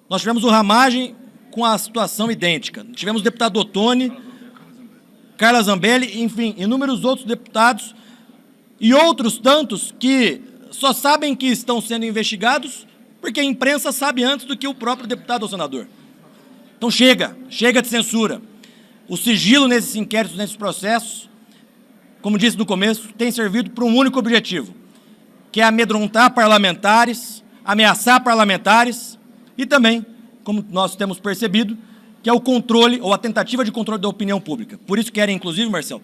Nós tivemos o Ramagem com a situação idêntica. Tivemos o deputado Ottoni, Carla Zambelli, enfim, inúmeros outros deputados e outros tantos que só sabem que estão sendo investigados porque a imprensa sabe antes do que o próprio deputado ou senador. Então chega de censura. O sigilo nesses inquéritos, nesses processos, como disse no começo, tem servido para um único objetivo, que é amedrontar parlamentares, ameaçar parlamentares e também, como nós temos percebido, que é o controle ou a tentativa de controle da opinião pública. Por isso querem, inclusive, Marcelo,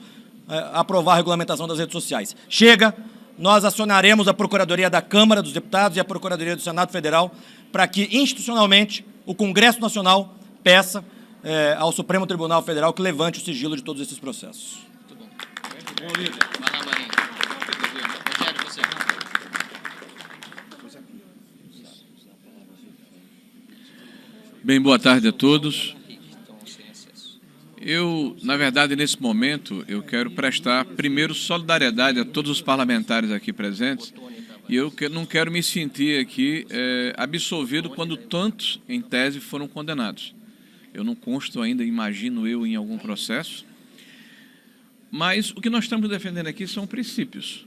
aprovar a regulamentação das redes sociais. Chega, nós acionaremos a Procuradoria da Câmara dos Deputados e a Procuradoria do Senado Federal para que, institucionalmente, o Congresso Nacional peça ao Supremo Tribunal Federal que levante o sigilo de todos esses processos. Muito bom. Bom, líder. Vai lá, Marinho. Rogério, você. Bem, boa tarde a todos. Eu, na verdade, nesse momento, eu quero prestar, primeiro, solidariedade a todos os parlamentares aqui presentes, e eu não quero me sentir aqui absolvido quando tantos, em tese, foram condenados. Eu não consto ainda, imagino eu, em algum processo, mas o que nós estamos defendendo aqui são princípios.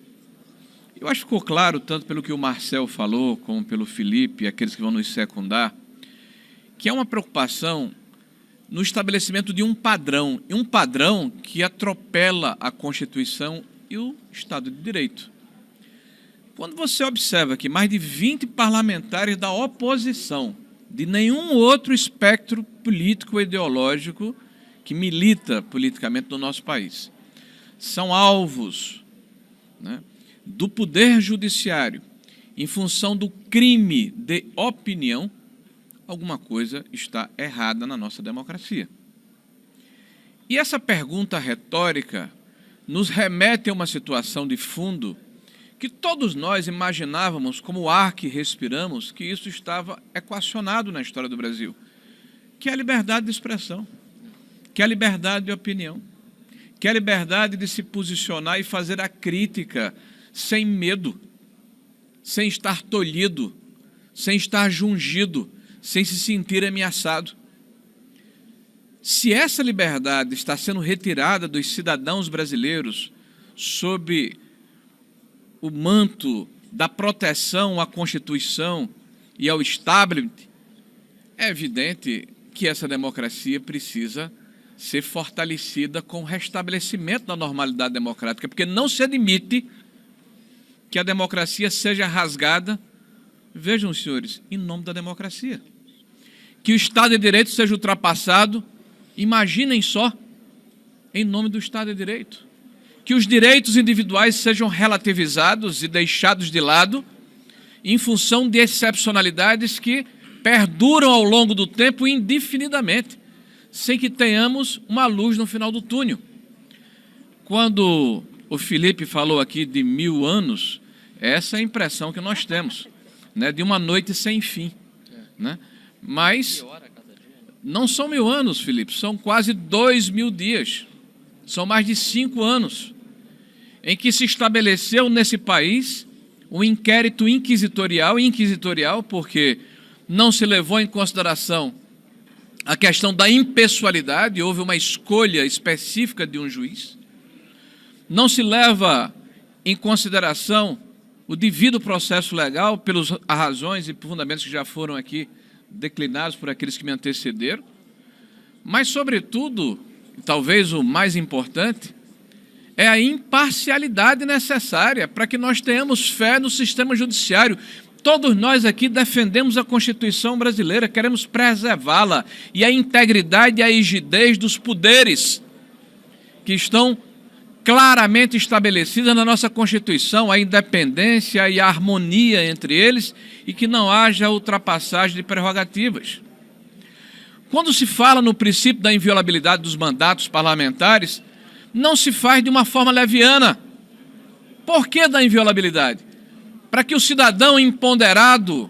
Eu acho que ficou claro, tanto pelo que o Marcel falou, como pelo Felipe e aqueles que vão nos secundar, que é uma preocupação no estabelecimento de um padrão, e um padrão que atropela a Constituição e o Estado de Direito. Quando você observa que mais de 20 parlamentares da oposição, de nenhum outro espectro político ou ideológico que milita politicamente no nosso país, são alvos, né, do Poder Judiciário em função do crime de opinião, alguma coisa está errada na nossa democracia. E essa pergunta retórica nos remete a uma situação de fundo que todos nós imaginávamos, como o ar que respiramos, que isso estava equacionado na história do Brasil, que é a liberdade de expressão, que é a liberdade de opinião, que é a liberdade de se posicionar e fazer a crítica sem medo, sem estar tolhido, sem estar jungido, sem se sentir ameaçado. Se essa liberdade está sendo retirada dos cidadãos brasileiros sob o manto da proteção à Constituição e ao establishment, é evidente que essa democracia precisa ser fortalecida com o restabelecimento da normalidade democrática, porque não se admite que a democracia seja rasgada, vejam, senhores, em nome da democracia. Que o Estado de Direito seja ultrapassado, imaginem só, em nome do Estado de Direito. Que os direitos individuais sejam relativizados e deixados de lado em função de excepcionalidades que perduram ao longo do tempo indefinidamente, sem que tenhamos uma luz no final do túnel. Quando o Felipe falou aqui de 1000 anos, essa é a impressão que nós temos, né, de uma noite sem fim, né? Mas não são 1000 anos, Felipe, são quase 2000 dias. São mais de 5 anos em que se estabeleceu nesse país um inquérito inquisitorial, porque não se levou em consideração a questão da impessoalidade, houve uma escolha específica de um juiz. Não se leva em consideração o devido processo legal pelas razões e fundamentos que já foram aqui declinados por aqueles que me antecederam, mas, sobretudo, talvez o mais importante, é a imparcialidade necessária para que nós tenhamos fé no sistema judiciário. Todos nós aqui defendemos a Constituição brasileira, queremos preservá-la, e a integridade e a rigidez dos poderes que estão claramente estabelecidas na nossa Constituição, a independência e a harmonia entre eles, e que não haja ultrapassagem de prerrogativas. Quando se fala no princípio da inviolabilidade dos mandatos parlamentares, não se faz de uma forma leviana. Por que da inviolabilidade? Para que o cidadão empoderado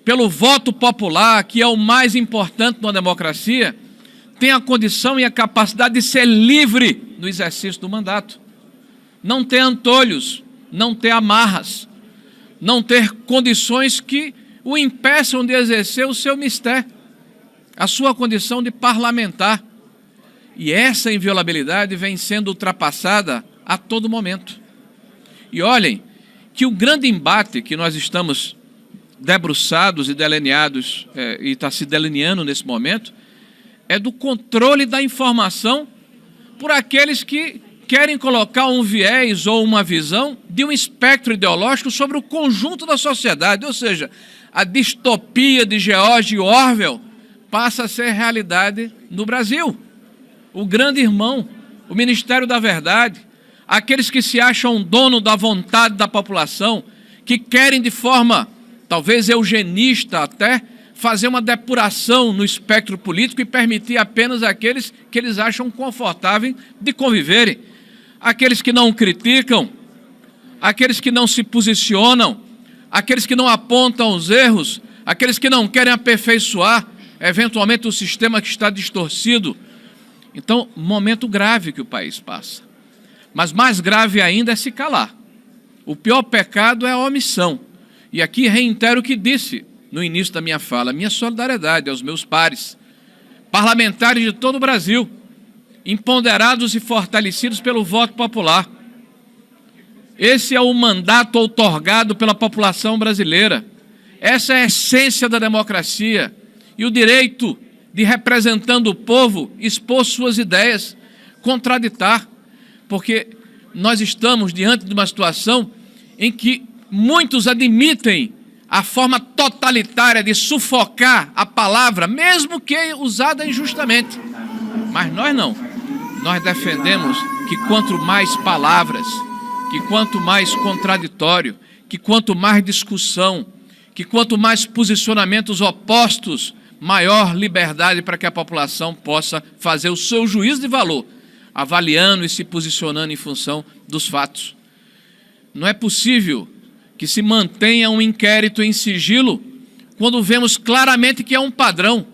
pelo voto popular, que é o mais importante numa democracia, tenha a condição e a capacidade de ser livre no exercício do mandato. Não ter antolhos, não ter amarras, não ter condições que o impeçam de exercer o seu mistério, a sua condição de parlamentar. E essa inviolabilidade vem sendo ultrapassada a todo momento. E olhem que o grande embate que nós estamos debruçados e delineados, e está se delineando nesse momento, é do controle da informação por aqueles que querem colocar um viés ou uma visão de um espectro ideológico sobre o conjunto da sociedade, ou seja, a distopia de George Orwell passa a ser realidade no Brasil. O grande irmão, o Ministério da Verdade, aqueles que se acham dono da vontade da população, que querem de forma, talvez eugenista até, fazer uma depuração no espectro político e permitir apenas aqueles que eles acham confortáveis de conviverem. Aqueles que não criticam, aqueles que não se posicionam, aqueles que não apontam os erros, aqueles que não querem aperfeiçoar, eventualmente, o sistema que está distorcido. Então, momento grave que o país passa. Mas mais grave ainda é se calar. O pior pecado é a omissão. E aqui reitero o que disse no início da minha fala, minha solidariedade aos meus pares, parlamentares de todo o Brasil, empoderados e fortalecidos pelo voto popular. Esse é o mandato outorgado pela população brasileira. Essa é a essência da democracia e o direito de, representando o povo, expor suas ideias, contraditar, porque nós estamos diante de uma situação em que muitos admitem a forma totalitária de sufocar a palavra, mesmo que usada injustamente. Mas nós não. Nós defendemos que quanto mais palavras, que quanto mais contraditório, que quanto mais discussão, que quanto mais posicionamentos opostos, maior liberdade para que a população possa fazer o seu juízo de valor, avaliando e se posicionando em função dos fatos. Não é possível que se mantenha um inquérito em sigilo quando vemos claramente que é um padrão.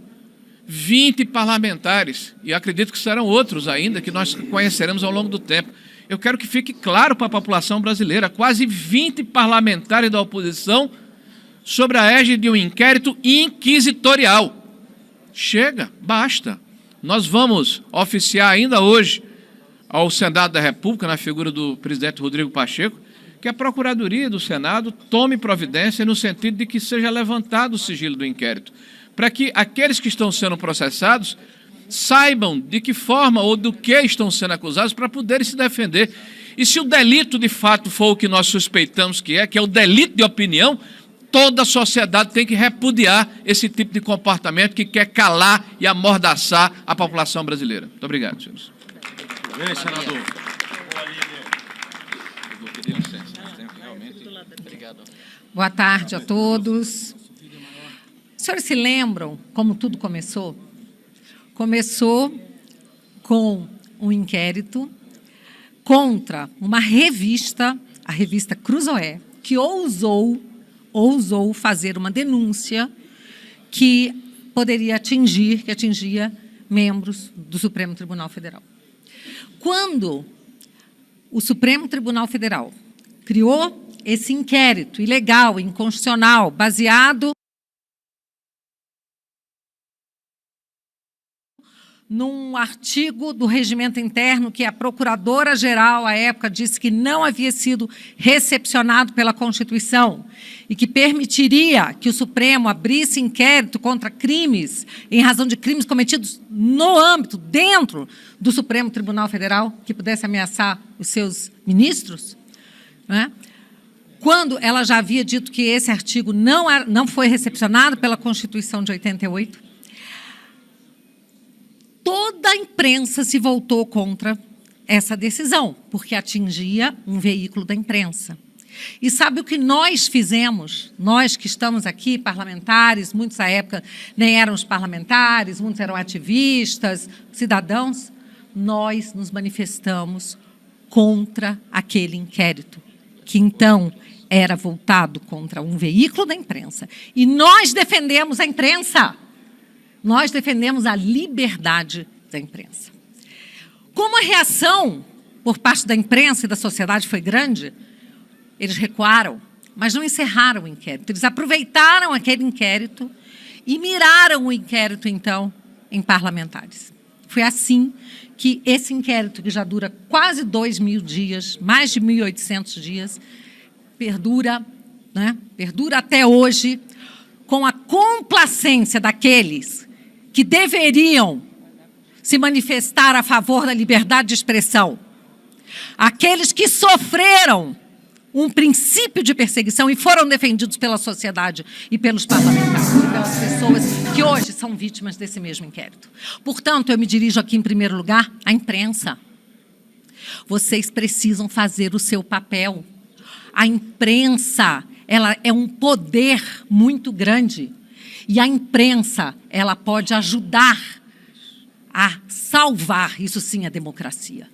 20 parlamentares, e acredito que serão outros ainda, que nós conheceremos ao longo do tempo. Eu quero que fique claro para a população brasileira, quase 20 parlamentares da oposição sobre a égide de um inquérito inquisitorial. Chega, basta. Nós vamos oficiar ainda hoje ao Senado da República, na figura do presidente Rodrigo Pacheco, que a Procuradoria do Senado tome providência no sentido de que seja levantado o sigilo do inquérito, para que aqueles que estão sendo processados saibam de que forma ou do que estão sendo acusados para poderem se defender. E se o delito de fato for o que nós suspeitamos que é o delito de opinião, toda a sociedade tem que repudiar esse tipo de comportamento que quer calar e amordaçar a população brasileira. Muito obrigado, senhores. Senador. Boa tarde a todos. Os senhores se lembram como tudo começou? Começou com um inquérito contra uma revista, a revista Cruzoé, que ousou fazer uma denúncia que poderia atingir, que atingia membros do Supremo Tribunal Federal. Quando o Supremo Tribunal Federal criou esse inquérito ilegal, inconstitucional, baseado num artigo do regimento interno que a procuradora-geral, à época, disse que não havia sido recepcionado pela Constituição e que permitiria que o Supremo abrisse inquérito contra crimes, em razão de crimes cometidos no âmbito, dentro do Supremo Tribunal Federal, que pudesse ameaçar os seus ministros, né? Quando ela já havia dito que esse artigo não foi recepcionado pela Constituição de 88, toda a imprensa se voltou contra essa decisão, porque atingia um veículo da imprensa. E sabe o que nós fizemos? Nós que estamos aqui, parlamentares, muitos à época nem eram os parlamentares, muitos eram ativistas, cidadãos, nós nos manifestamos contra aquele inquérito, que então era voltado contra um veículo da imprensa. E nós defendemos a imprensa. Nós defendemos a liberdade da imprensa. Como a reação por parte da imprensa e da sociedade foi grande, eles recuaram. mas não encerraram o inquérito. Eles aproveitaram aquele inquérito e miraram o inquérito, então, em parlamentares. Foi assim que esse inquérito, que já dura quase 2.000 dias, mais de 1.800 dias, perdura, né? Perdura até hoje, com a complacência daqueles que deveriam se manifestar a favor da liberdade de expressão, aqueles que sofreram um princípio de perseguição e foram defendidos pela sociedade e pelos parlamentares, e pelas pessoas que hoje são vítimas desse mesmo inquérito. Portanto, eu me dirijo aqui, em primeiro lugar, à imprensa. Vocês precisam fazer o seu papel. A imprensa, ela é um poder muito grande. E a imprensa, ela pode ajudar a salvar, isso sim, a democracia.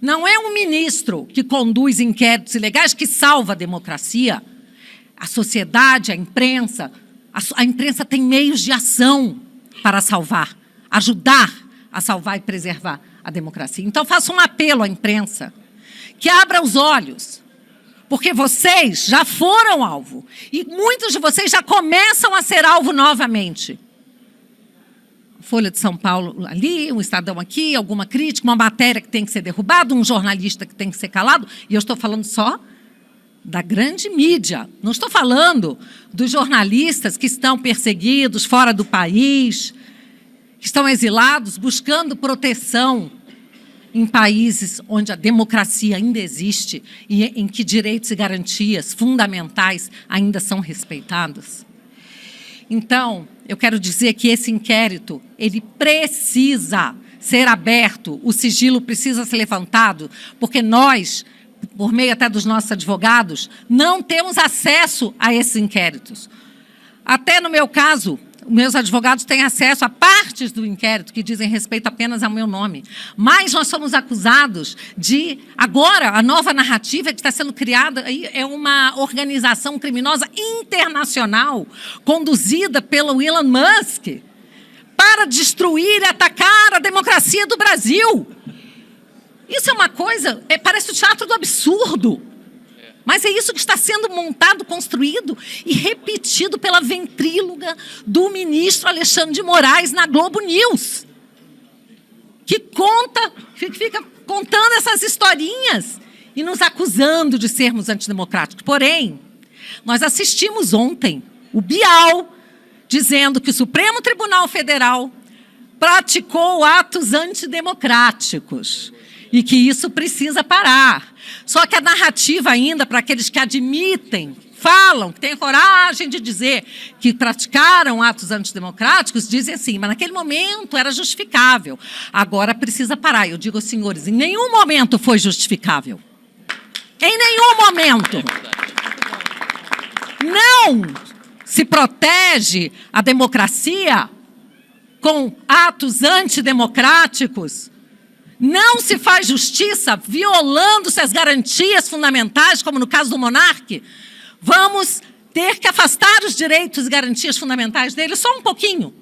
Não é um ministro que conduz inquéritos ilegais que salva a democracia. A sociedade, a imprensa tem meios de ação para salvar, ajudar a salvar e preservar a democracia. Então, faço um apelo à imprensa que abra os olhos, porque vocês já foram alvo e muitos de vocês já começam a ser alvo novamente. Folha de São Paulo ali, um Estadão aqui, alguma crítica, uma matéria que tem que ser derrubada, um jornalista que tem que ser calado, e eu estou falando só da grande mídia. Não estou falando dos jornalistas que estão perseguidos fora do país, que estão exilados, buscando proteção em países onde a democracia ainda existe e em que direitos e garantias fundamentais ainda são respeitados. Então, eu quero dizer que esse inquérito, ele precisa ser aberto, o sigilo precisa ser levantado, porque nós, por meio até dos nossos advogados, não temos acesso a esses inquéritos. Até no meu caso, meus advogados têm acesso a partes do inquérito que dizem respeito apenas ao meu nome. Mas nós somos acusados de... Agora, a nova narrativa que está sendo criada aí é uma organização criminosa internacional conduzida pelo Elon Musk para destruir e atacar a democracia do Brasil. Isso é uma coisa... parece o teatro do absurdo. Mas é isso que está sendo montado, construído e repetido pela ventríloga do ministro Alexandre de Moraes na Globo News, que fica contando essas historinhas e nos acusando de sermos antidemocráticos. Porém, nós assistimos ontem o Bial dizendo que o Supremo Tribunal Federal praticou atos antidemocráticos e que isso precisa parar. Só que a narrativa ainda, para aqueles que admitem, falam, que têm coragem de dizer que praticaram atos antidemocráticos, dizem assim, mas naquele momento era justificável. Agora precisa parar. Eu digo aos senhores, em nenhum momento foi justificável. Em nenhum momento. Não se protege a democracia com atos antidemocráticos. Não se faz justiça violando-se as garantias fundamentais, como no caso do monarca. Vamos ter que afastar os direitos e garantias fundamentais dele só um pouquinho.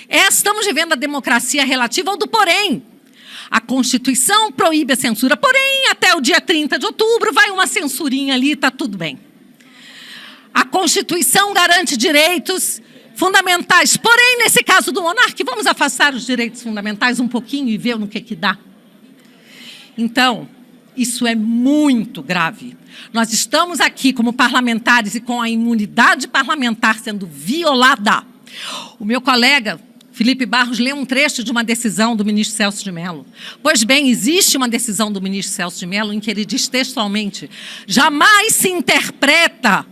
Estamos vivendo a democracia relativa ao do porém. A Constituição proíbe a censura, porém, até o dia 30 de outubro, vai uma censurinha ali e está tudo bem. A Constituição garante direitos fundamentais. Porém, nesse caso do monarca, vamos afastar os direitos fundamentais um pouquinho e ver no que dá. Então, isso é muito grave. Nós estamos aqui como parlamentares e com a imunidade parlamentar sendo violada. O meu colega, Felipe Barros, leu um trecho de uma decisão do ministro Celso de Mello. Pois bem, existe uma decisão do ministro Celso de Mello em que ele diz textualmente: jamais se interpreta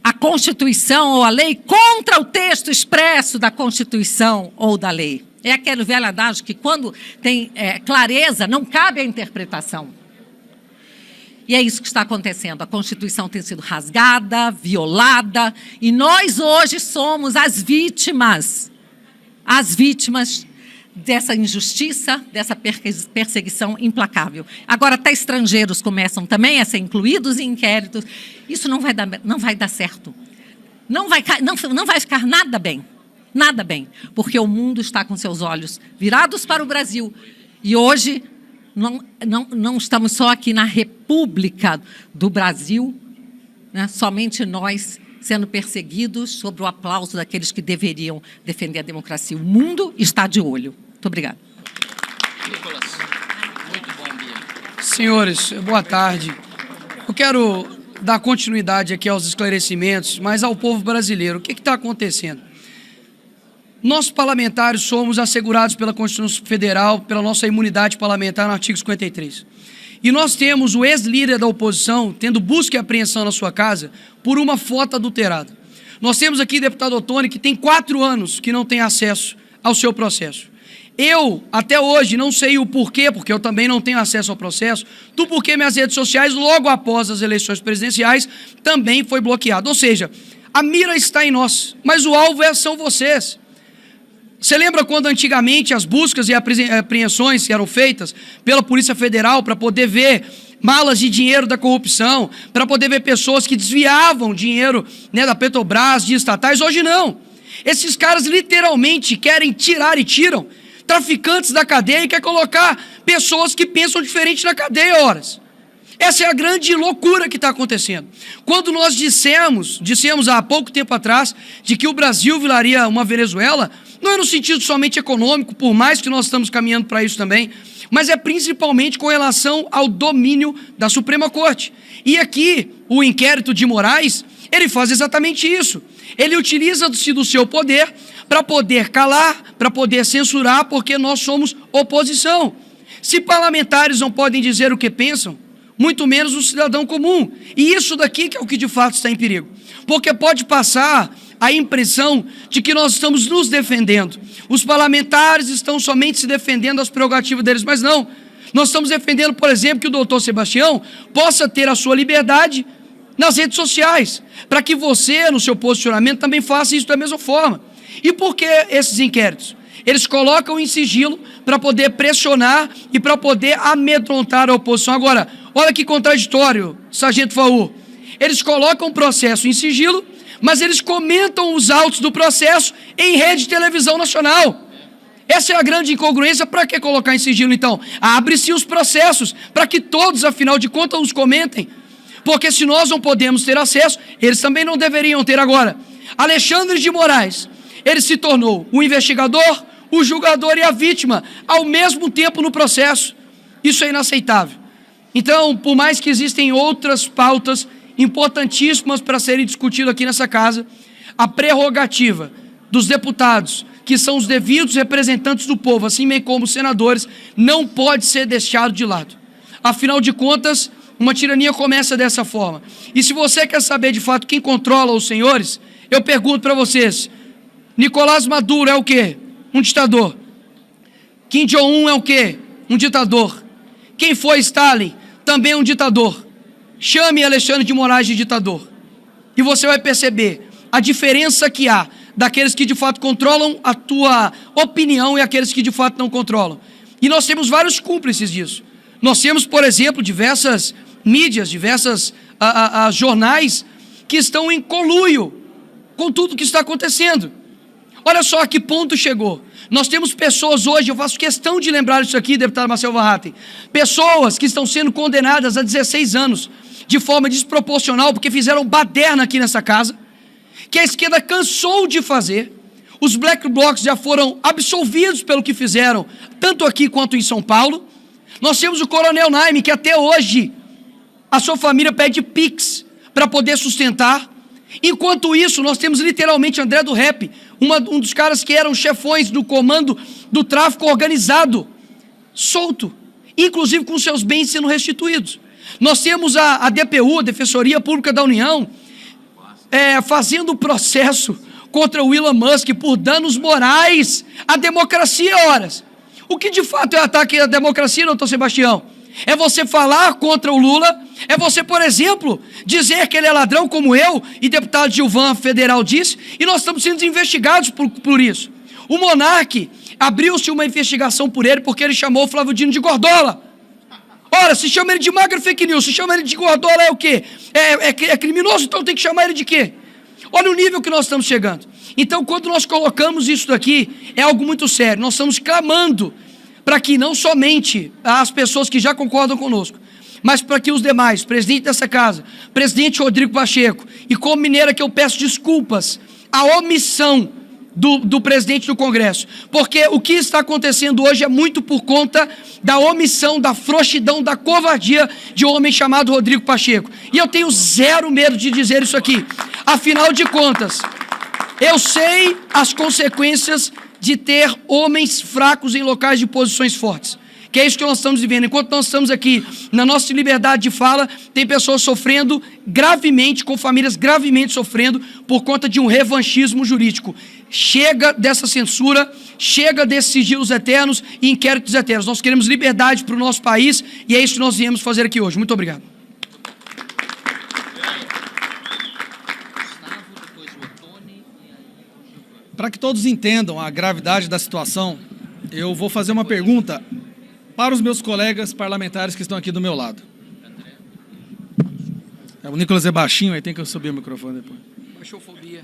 a Constituição ou a lei contra o texto expresso da Constituição ou da lei. É aquele velho adágio que, quando tem clareza, não cabe a interpretação. E é isso que está acontecendo. A Constituição tem sido rasgada, violada, e nós hoje somos as vítimas dessa injustiça, dessa perseguição implacável. Agora, até estrangeiros começam também a ser incluídos em inquéritos. Isso não vai dar certo. Não vai ficar nada bem, porque o mundo está com seus olhos virados para o Brasil. E hoje não estamos só aqui na República do Brasil, né, somente nós sendo perseguidos sob o aplauso daqueles que deveriam defender a democracia. O mundo está de olho. Muito obrigada. Nicolas, muito bom, Bia. Senhores, boa tarde. Eu quero dar continuidade aqui aos esclarecimentos, mas ao povo brasileiro. O que está acontecendo? Nós, parlamentares, somos assegurados pela Constituição Federal, pela nossa imunidade parlamentar no artigo 53. E nós temos o ex-líder da oposição tendo busca e apreensão na sua casa por uma foto adulterada. Nós temos aqui o deputado Ottoni, que tem 4 anos que não tem acesso ao seu processo. Eu, até hoje, não sei o porquê, porque eu também não tenho acesso ao processo, do porquê minhas redes sociais, logo após as eleições presidenciais, também foi bloqueado. Ou seja, a mira está em nós, mas o alvo são vocês. Você lembra quando antigamente as buscas e apreensões eram feitas pela Polícia Federal para poder ver malas de dinheiro da corrupção, para poder ver pessoas que desviavam dinheiro, né, da Petrobras, de estatais? Hoje não. Esses caras literalmente querem tirar e tiram traficantes da cadeia e quer colocar pessoas que pensam diferente na cadeia, horas. Essa é a grande loucura que está acontecendo. Quando nós dissemos há pouco tempo atrás de que o Brasil viraria uma Venezuela, não é no sentido somente econômico, por mais que nós estamos caminhando para isso também, mas é principalmente com relação ao domínio da Suprema Corte. E aqui, o inquérito de Moraes, ele faz exatamente isso. Ele utiliza-se do seu poder para poder calar, para poder censurar, porque nós somos oposição. Se parlamentares não podem dizer o que pensam, muito menos o cidadão comum. E isso daqui que é o que de fato está em perigo. Porque pode passar a impressão de que nós estamos nos defendendo. Os parlamentares estão somente se defendendo das prerrogativas deles, mas não. Nós estamos defendendo, por exemplo, que o doutor Sebastião possa ter a sua liberdade nas redes sociais, para que você, no seu posicionamento, também faça isso da mesma forma. E por que esses inquéritos? Eles colocam em sigilo para poder pressionar e para poder amedrontar a oposição. Agora, olha que contraditório, Sargento Faur. Eles colocam o processo em sigilo, mas eles comentam os autos do processo em rede de televisão nacional. Essa é a grande incongruência. Para que colocar em sigilo, então? Abre-se os processos, para que todos, afinal de contas, os comentem. Porque se nós não podemos ter acesso, eles também não deveriam ter. Agora, Alexandre de Moraes, ele se tornou o investigador, o julgador e a vítima, ao mesmo tempo no processo. Isso é inaceitável. Então, por mais que existem outras pautas importantíssimas para serem discutidas aqui nessa casa, a prerrogativa dos deputados, que são os devidos representantes do povo, assim bem como os senadores, não pode ser deixado de lado. Afinal de contas, uma tirania começa dessa forma. E se você quer saber de fato quem controla os senhores, eu pergunto para vocês: Nicolás Maduro é o quê? Um ditador. Kim Jong-un é o quê? Um ditador. Quem foi Stalin? Também um ditador. Chame Alexandre de Moraes de ditador. E você vai perceber a diferença que há daqueles que de fato controlam a tua opinião e aqueles que de fato não controlam. E nós temos vários cúmplices disso. Nós temos, por exemplo, diversas mídias, diversas jornais que estão em conluio com tudo que está acontecendo. Olha só a que ponto chegou. Nós temos pessoas hoje, eu faço questão de lembrar isso aqui, deputado Marcel Van Hatten, pessoas que estão sendo condenadas a 16 anos de forma desproporcional, porque fizeram baderna aqui nessa casa, que a esquerda cansou de fazer. Os black blocs já foram absolvidos pelo que fizeram, tanto aqui quanto em São Paulo. Nós temos o Coronel Naime, que até hoje a sua família pede Pix para poder sustentar. Enquanto isso, nós temos literalmente André do Rap, um dos caras que eram chefões do comando do tráfico organizado, solto, inclusive com seus bens sendo restituídos. Nós temos a DPU, a Defensoria Pública da União, fazendo processo contra o Elon Musk por danos morais à democracia, horas. O que de fato é ataque à democracia, doutor Sebastião? É você falar contra o Lula, é você, por exemplo, dizer que ele é ladrão como eu e deputado Gilvan Federal disse, e nós estamos sendo investigados por isso. O Monark, abriu-se uma investigação por ele porque ele chamou o Flávio Dino de Gordola. Ora, se chama ele de magra fake news, se chama ele de Gordola é o quê? É criminoso, então tem que chamar ele de quê? Olha o nível que nós estamos chegando. Então, quando nós colocamos isso daqui, é algo muito sério. Nós estamos clamando para que não somente as pessoas que já concordam conosco, mas para que os demais, presidente dessa casa, presidente Rodrigo Pacheco, e como mineira que eu peço desculpas, a omissão do presidente do Congresso, porque o que está acontecendo hoje é muito por conta da omissão, da frouxidão, da covardia de um homem chamado Rodrigo Pacheco. E eu tenho zero medo de dizer isso aqui. Afinal de contas, eu sei as consequências de ter homens fracos em locais de posições fortes. Que é isso que nós estamos vivendo. Enquanto nós estamos aqui na nossa liberdade de fala, tem pessoas sofrendo gravemente, com famílias gravemente sofrendo por conta de um revanchismo jurídico. Chega dessa censura, chega desses sigilos eternos e inquéritos eternos. Nós queremos liberdade para o nosso país e é isso que nós viemos fazer aqui hoje. Muito obrigado. Para que todos entendam a gravidade da situação, eu vou fazer uma pergunta para os meus colegas parlamentares que estão aqui do meu lado. O Nicolas é baixinho, aí tem que eu subir o microfone depois. Baixofobia.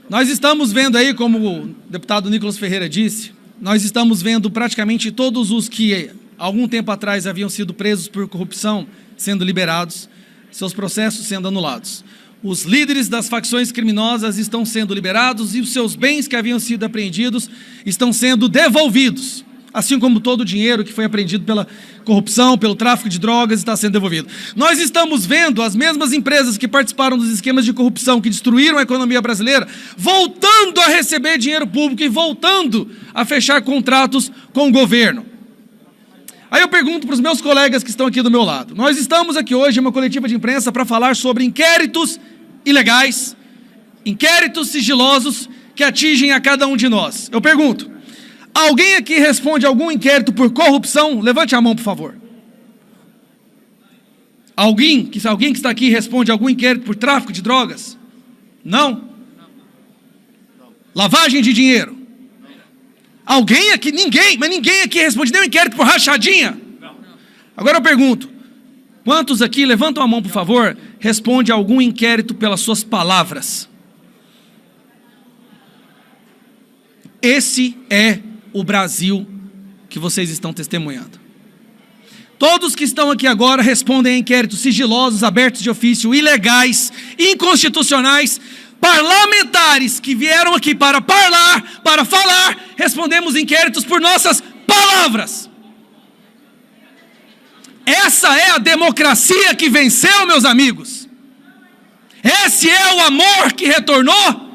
Nós estamos vendo aí, como o deputado Nicolas Ferreira disse, nós estamos vendo praticamente todos os que, algum tempo atrás, haviam sido presos por corrupção sendo liberados, seus processos sendo anulados. Os líderes das facções criminosas estão sendo liberados e os seus bens que haviam sido apreendidos estão sendo devolvidos. Assim como todo o dinheiro que foi apreendido pela corrupção, pelo tráfico de drogas, está sendo devolvido. Nós estamos vendo as mesmas empresas que participaram dos esquemas de corrupção, que destruíram a economia brasileira, voltando a receber dinheiro público e voltando a fechar contratos com o governo. Aí eu pergunto para os meus colegas que estão aqui do meu lado. Nós estamos aqui hoje em uma coletiva de imprensa para falar sobre inquéritos ilegais, inquéritos sigilosos que atingem a cada um de nós. Eu pergunto, alguém aqui responde algum inquérito por corrupção? Levante a mão, por favor. Alguém que está aqui responde algum inquérito por tráfico de drogas? Não? Lavagem de dinheiro? Alguém aqui? Ninguém, mas ninguém aqui responde nenhum inquérito por rachadinha? Agora eu pergunto, quantos aqui, levantam a mão, por favor, responde algum inquérito pelas suas palavras? Esse é o Brasil que vocês estão testemunhando. Todos que estão aqui agora respondem a inquéritos sigilosos, abertos de ofício, ilegais, inconstitucionais, parlamentares que vieram aqui para falar, respondemos inquéritos por nossas palavras. Essa é a democracia que venceu, meus amigos. Esse é o amor que retornou.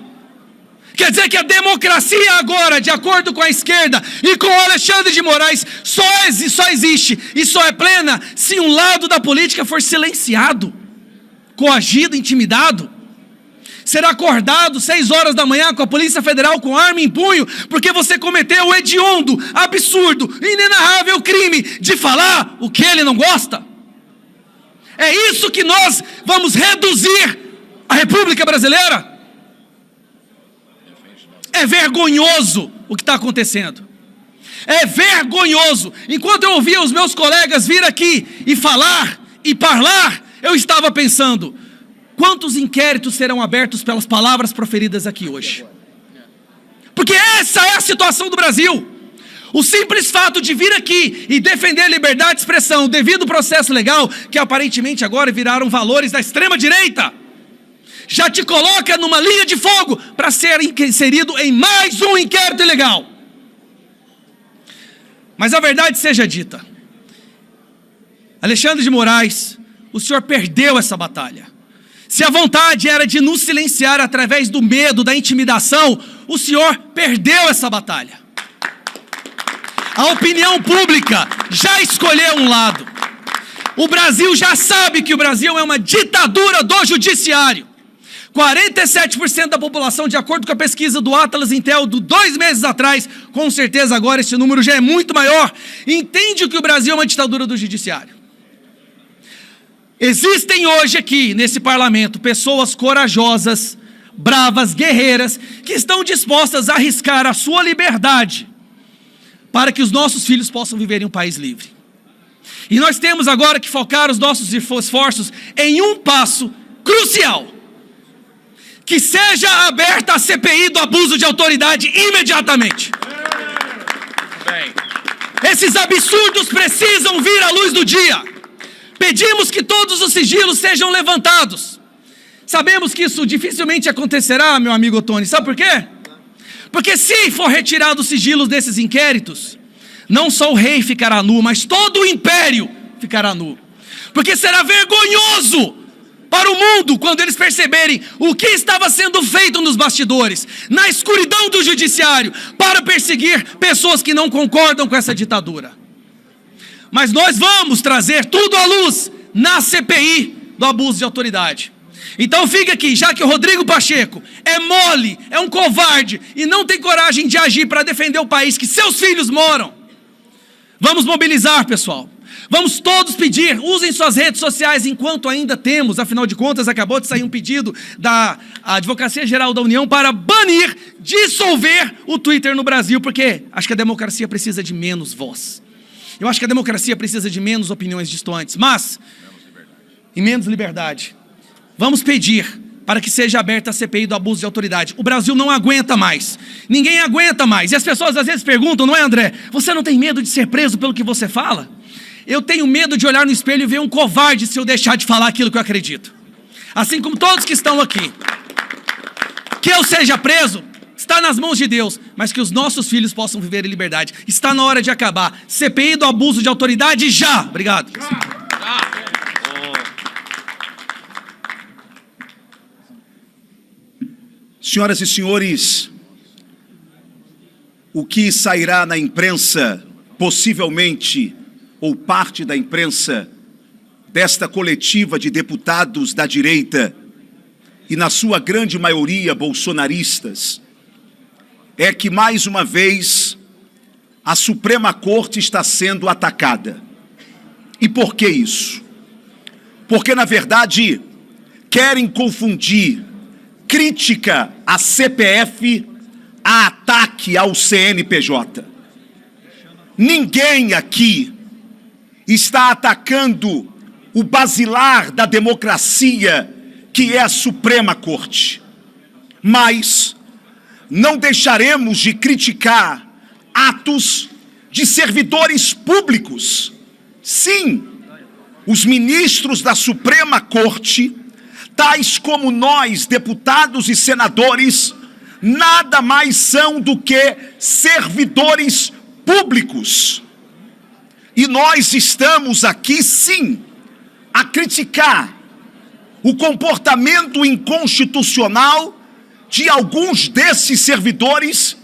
Quer dizer que a democracia agora, de acordo com a esquerda e com o Alexandre de Moraes, só existe e só é plena se um lado da política for silenciado, coagido, intimidado. Será acordado 6 horas da manhã com a Polícia Federal com arma em punho, porque você cometeu o hediondo, absurdo, inenarrável crime de falar o que ele não gosta. É isso que nós vamos reduzir a República Brasileira? É vergonhoso o que está acontecendo. É vergonhoso. Enquanto eu ouvia os meus colegas vir aqui e falar e parlar, eu estava pensando, quantos inquéritos serão abertos pelas palavras proferidas aqui hoje? Porque essa é a situação do Brasil. O simples fato de vir aqui e defender a liberdade de expressão, devido ao processo legal, que aparentemente agora viraram valores da extrema-direita, já te coloca numa linha de fogo para ser inserido em mais um inquérito ilegal. Mas a verdade seja dita, Alexandre de Moraes, o senhor perdeu essa batalha. Se a vontade era de nos silenciar através do medo, da intimidação, o senhor perdeu essa batalha. A opinião pública já escolheu um lado. O Brasil já sabe que o Brasil é uma ditadura do judiciário. 47% da população, de acordo com a pesquisa do Atlas Intel, de 2 meses atrás, com certeza agora esse número já é muito maior, entende que o Brasil é uma ditadura do judiciário. Existem hoje aqui, nesse parlamento, pessoas corajosas, bravas, guerreiras, que estão dispostas a arriscar a sua liberdade para que os nossos filhos possam viver em um país livre. E nós temos agora que focar os nossos esforços em um passo crucial: que seja aberta a CPI do abuso de autoridade imediatamente. Esses absurdos precisam vir à luz do dia. Pedimos que todos os sigilos sejam levantados. Sabemos que isso dificilmente acontecerá, meu amigo Ottoni. Sabe por quê? Porque se for retirado os sigilos desses inquéritos, não só o rei ficará nu, mas todo o império ficará nu. Porque será vergonhoso para o mundo quando eles perceberem o que estava sendo feito nos bastidores, na escuridão do judiciário, para perseguir pessoas que não concordam com essa ditadura. Mas nós vamos trazer tudo à luz na CPI do abuso de autoridade. Então fica aqui, já que o Rodrigo Pacheco é mole, é um covarde e não tem coragem de agir para defender o país que seus filhos moram, vamos mobilizar, pessoal. Vamos todos pedir, usem suas redes sociais enquanto ainda temos, afinal de contas acabou de sair um pedido da Advocacia Geral da União para banir, dissolver o Twitter no Brasil, porque acho que a democracia precisa de menos voz. Eu acho que a democracia precisa de menos opiniões distantes, mas, e menos liberdade. Vamos pedir para que seja aberta a CPI do abuso de autoridade. O Brasil não aguenta mais. Ninguém aguenta mais. E as pessoas às vezes perguntam, não é, André? Você não tem medo de ser preso pelo que você fala? Eu tenho medo de olhar no espelho e ver um covarde se eu deixar de falar aquilo que eu acredito. Assim como todos que estão aqui. Que eu seja preso, está nas mãos de Deus, mas que os nossos filhos possam viver em liberdade. Está na hora de acabar. CPI do abuso de autoridade já. Obrigado. Senhoras e senhores, o que sairá na imprensa, possivelmente, ou parte da imprensa, desta coletiva de deputados da direita, e na sua grande maioria bolsonaristas, é que, mais uma vez, a Suprema Corte está sendo atacada. E por que isso? Porque, na verdade, querem confundir crítica à CPF a ataque ao CNPJ. Ninguém aqui está atacando o basilar da democracia, que é a Suprema Corte. Mas não deixaremos de criticar atos de servidores públicos. Sim, os ministros da Suprema Corte, tais como nós, deputados e senadores, nada mais são do que servidores públicos. E nós estamos aqui, sim, a criticar o comportamento inconstitucional de alguns desses servidores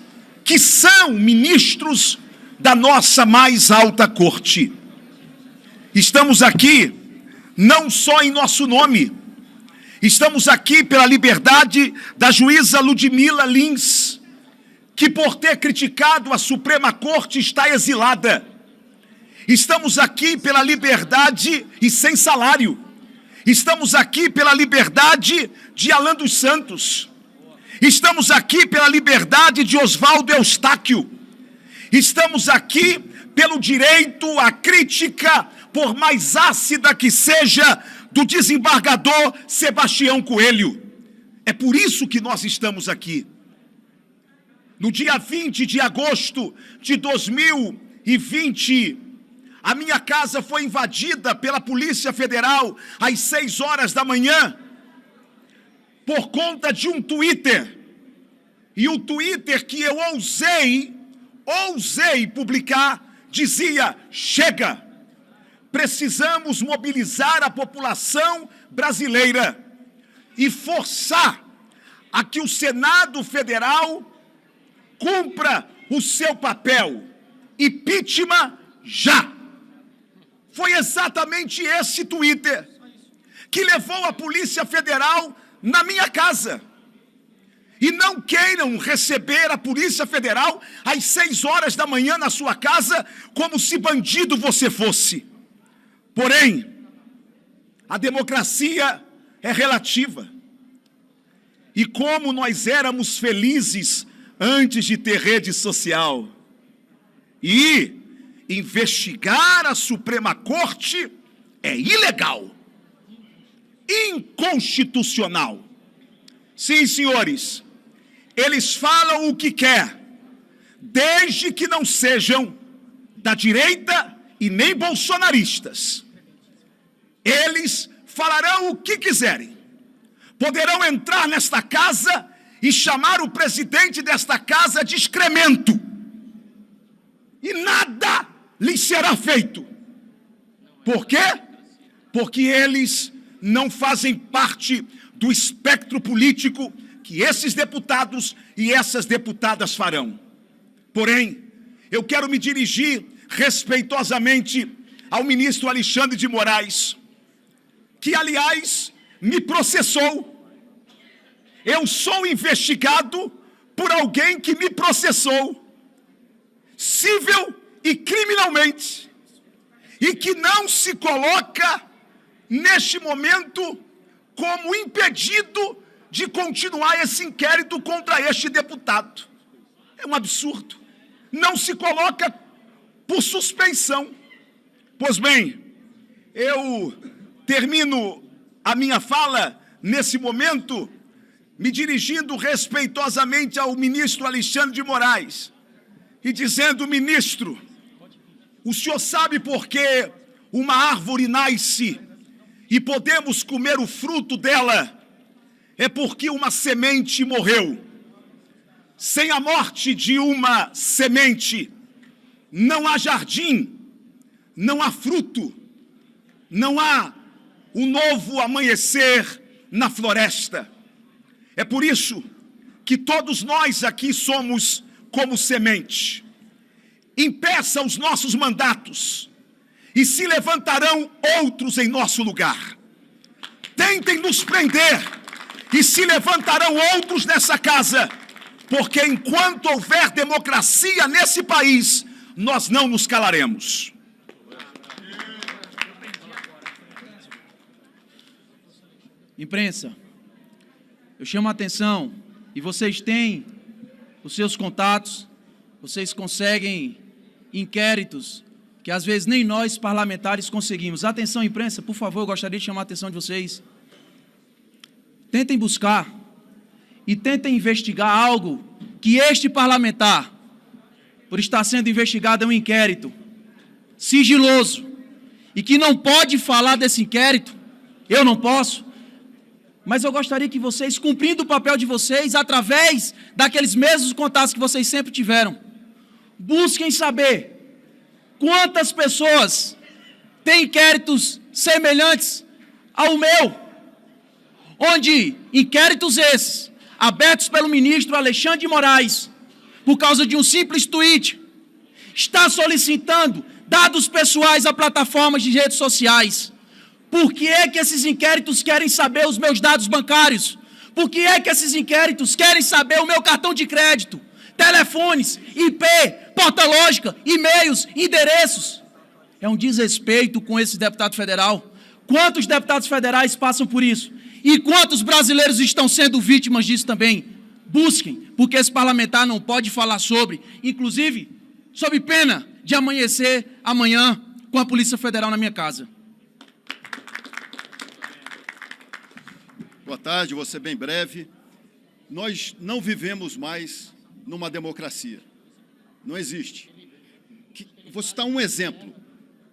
que são ministros da nossa mais alta corte. Estamos aqui não só em nosso nome, estamos aqui pela liberdade da juíza Ludmila Lins, que por ter criticado a Suprema Corte está exilada. Estamos aqui pela liberdade e sem salário. Estamos aqui pela liberdade de Alan dos Santos. Estamos aqui pela liberdade de Oswaldo Eustáquio. Estamos aqui pelo direito à crítica, por mais ácida que seja, do desembargador Sebastião Coelho. É por isso que nós estamos aqui. No dia 20 de agosto de 2020, a minha casa foi invadida pela Polícia Federal às 6 horas da manhã, por conta de um Twitter. E o Twitter que eu ousei publicar, dizia: chega, precisamos mobilizar a população brasileira e forçar a que o Senado Federal cumpra o seu papel. Impeachment já. Foi exatamente esse Twitter que levou a Polícia Federal na minha casa. E não queiram receber a Polícia Federal às 6 horas da manhã na sua casa, como se bandido você fosse. Porém, a democracia é relativa. E como nós éramos felizes antes de ter rede social. E investigar a Suprema Corte é ilegal, inconstitucional. Sim, senhores, eles falam o que quer, desde que não sejam da direita e nem bolsonaristas. Eles falarão o que quiserem. Poderão entrar nesta casa e chamar o presidente desta casa de excremento. E nada lhes será feito. Por quê? Porque eles não fazem parte do espectro político que esses deputados e essas deputadas farão. Porém, eu quero me dirigir respeitosamente ao ministro Alexandre de Moraes, que, aliás, me processou. Eu sou investigado por alguém que me processou, civil e criminalmente, e que não se coloca, neste momento, como impedido de continuar esse inquérito contra este deputado. É um absurdo. Não se coloca por suspeição. Pois bem, eu termino a minha fala, nesse momento, me dirigindo respeitosamente ao ministro Alexandre de Moraes e dizendo: ministro, o senhor sabe por que uma árvore nasce e podemos comer o fruto dela? É porque uma semente morreu. Sem a morte de uma semente, não há jardim, não há fruto, não há um novo amanhecer na floresta. É por isso que todos nós aqui somos como semente. Impeça os nossos mandatos e se levantarão outros em nosso lugar. Tentem nos prender e se levantarão outros nessa casa, porque enquanto houver democracia nesse país, nós não nos calaremos. Imprensa, eu chamo a atenção, e vocês têm os seus contatos, vocês conseguem inquéritos que às vezes nem nós parlamentares conseguimos. Atenção, imprensa, por favor, eu gostaria de chamar a atenção de vocês. Tentem buscar e tentem investigar algo que este parlamentar, por estar sendo investigado em um inquérito sigiloso, e que não pode falar desse inquérito, eu não posso, mas eu gostaria que vocês, cumprindo o papel de vocês, através daqueles mesmos contatos que vocês sempre tiveram, busquem saber quantas pessoas têm inquéritos semelhantes ao meu, onde inquéritos esses, abertos pelo ministro Alexandre de Moraes, por causa de um simples tweet, está solicitando dados pessoais a plataformas de redes sociais. Por que é que esses inquéritos querem saber os meus dados bancários? Por que é que esses inquéritos querem saber o meu cartão de crédito, telefones, IP, porta lógica, e-mails, endereços? É um desrespeito com esse deputado federal. Quantos deputados federais passam por isso? E quantos brasileiros estão sendo vítimas disso também? Busquem, porque esse parlamentar não pode falar sobre, inclusive, sob pena de amanhecer amanhã com a Polícia Federal na minha casa. Boa tarde, vou ser bem breve. Nós não vivemos mais numa democracia. Não existe. Vou citar um exemplo.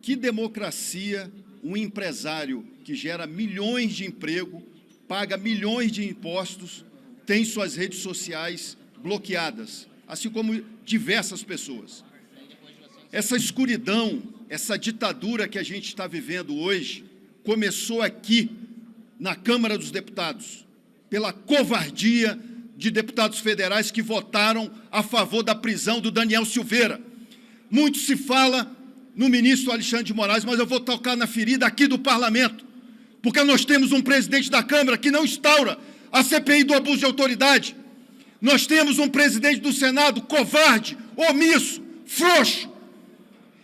Que democracia um empresário que gera milhões de emprego, paga milhões de impostos, tem suas redes sociais bloqueadas, assim como diversas pessoas. Essa escuridão, essa ditadura que a gente está vivendo hoje, começou aqui, na Câmara dos Deputados, pela covardia de deputados federais que votaram a favor da prisão do Daniel Silveira. Muito se fala no ministro Alexandre de Moraes, mas eu vou tocar na ferida aqui do parlamento, porque nós temos um presidente da Câmara que não instaura a CPI do abuso de autoridade. Nós temos um presidente do Senado covarde, omisso, frouxo.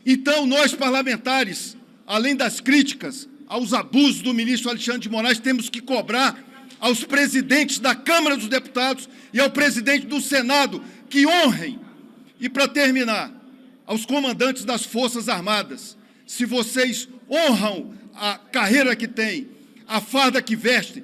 Então, nós parlamentares, além das críticas aos abusos do ministro Alexandre de Moraes, temos que cobrar aos presidentes da Câmara dos Deputados e ao presidente do Senado que honrem. E, para terminar, aos comandantes das Forças Armadas, se vocês honram a carreira que têm, a farda que vestem,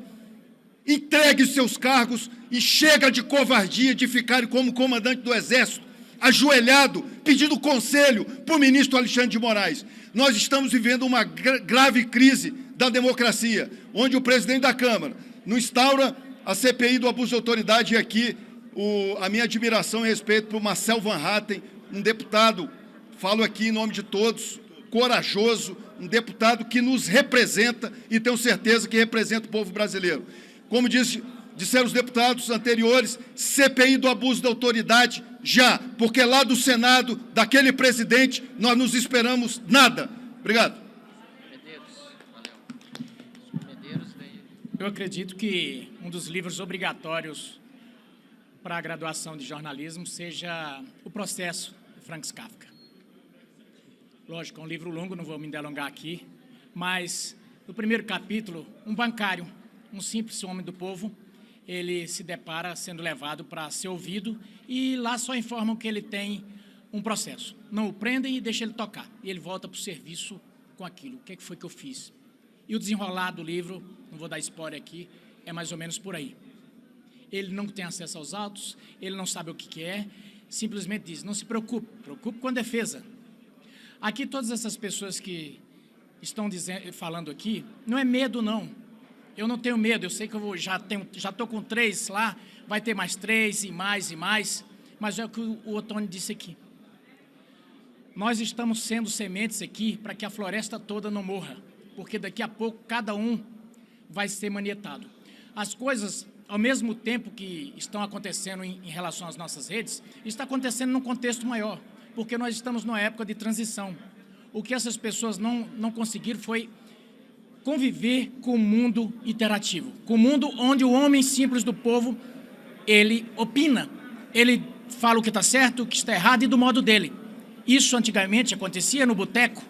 entregue seus cargos e chega de covardia de ficarem como comandante do Exército, ajoelhado, pedindo conselho para o ministro Alexandre de Moraes. Nós estamos vivendo uma grave crise da democracia, onde o presidente da Câmara não instaura a CPI do abuso de autoridade, e aqui a minha admiração e respeito para o Marcel Van Hatten, um deputado, falo aqui em nome de todos, corajoso, um deputado que nos representa e tenho certeza que representa o povo brasileiro. Como disseram os deputados anteriores, CPI do abuso da autoridade já, porque lá do Senado, daquele presidente, nós não esperamos nada. Obrigado. Eu acredito que um dos livros obrigatórios para a graduação de jornalismo seja O Processo, de Franz Kafka. Lógico, é um livro longo, não vou me delongar aqui, mas no primeiro capítulo, um bancário, um simples homem do povo, ele se depara sendo levado para ser ouvido e lá só informam que ele tem um processo. Não o prendem e deixam ele tocar. E ele volta para o serviço com aquilo. O que foi que eu fiz? E o desenrolar do livro, não vou dar spoiler aqui, é mais ou menos por aí. Ele não tem acesso aos autos, ele não sabe o que é, simplesmente diz, não se preocupe, preocupe com a defesa. Aqui, todas essas pessoas que estão falando aqui, não é medo, não. Eu não tenho medo, eu sei que eu já estou com 3 lá, vai ter mais 3 e mais, mas é o que o Ottoni disse aqui. Nós estamos sendo sementes aqui para que a floresta toda não morra, porque daqui a pouco cada um vai ser manietado. As coisas, ao mesmo tempo que estão acontecendo em relação às nossas redes, está acontecendo num contexto maior, porque nós estamos numa época de transição. O que essas pessoas não conseguiram foi conviver com o mundo interativo, com o mundo onde o homem simples do povo, ele opina, ele fala o que está certo, o que está errado e do modo dele. Isso antigamente acontecia no boteco,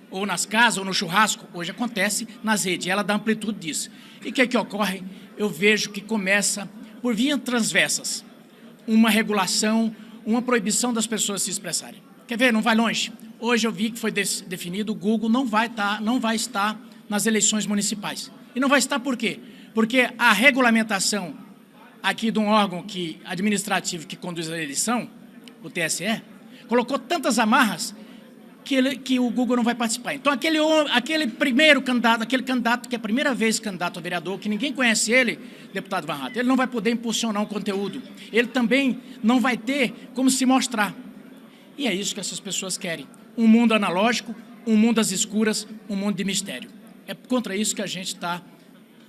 ou nas casas, ou no churrasco, hoje acontece nas redes, ela dá amplitude disso. E o que é que ocorre? Eu vejo que começa, por vias transversas, uma regulação, uma proibição das pessoas se expressarem. Quer ver? Não vai longe. Hoje eu vi que foi definido, o Google não vai estar nas eleições municipais. E não vai estar por quê? Porque a regulamentação aqui de um órgão administrativo que conduz a eleição, o TSE, colocou tantas amarras que o Google não vai participar. Então, aquele primeiro candidato, aquele candidato que é a primeira vez candidato a vereador, que ninguém conhece ele, deputado Van Hatten, ele não vai poder impulsionar um conteúdo. Ele também não vai ter como se mostrar. E é isso que essas pessoas querem. Um mundo analógico, um mundo às escuras, um mundo de mistério. É contra isso que a gente está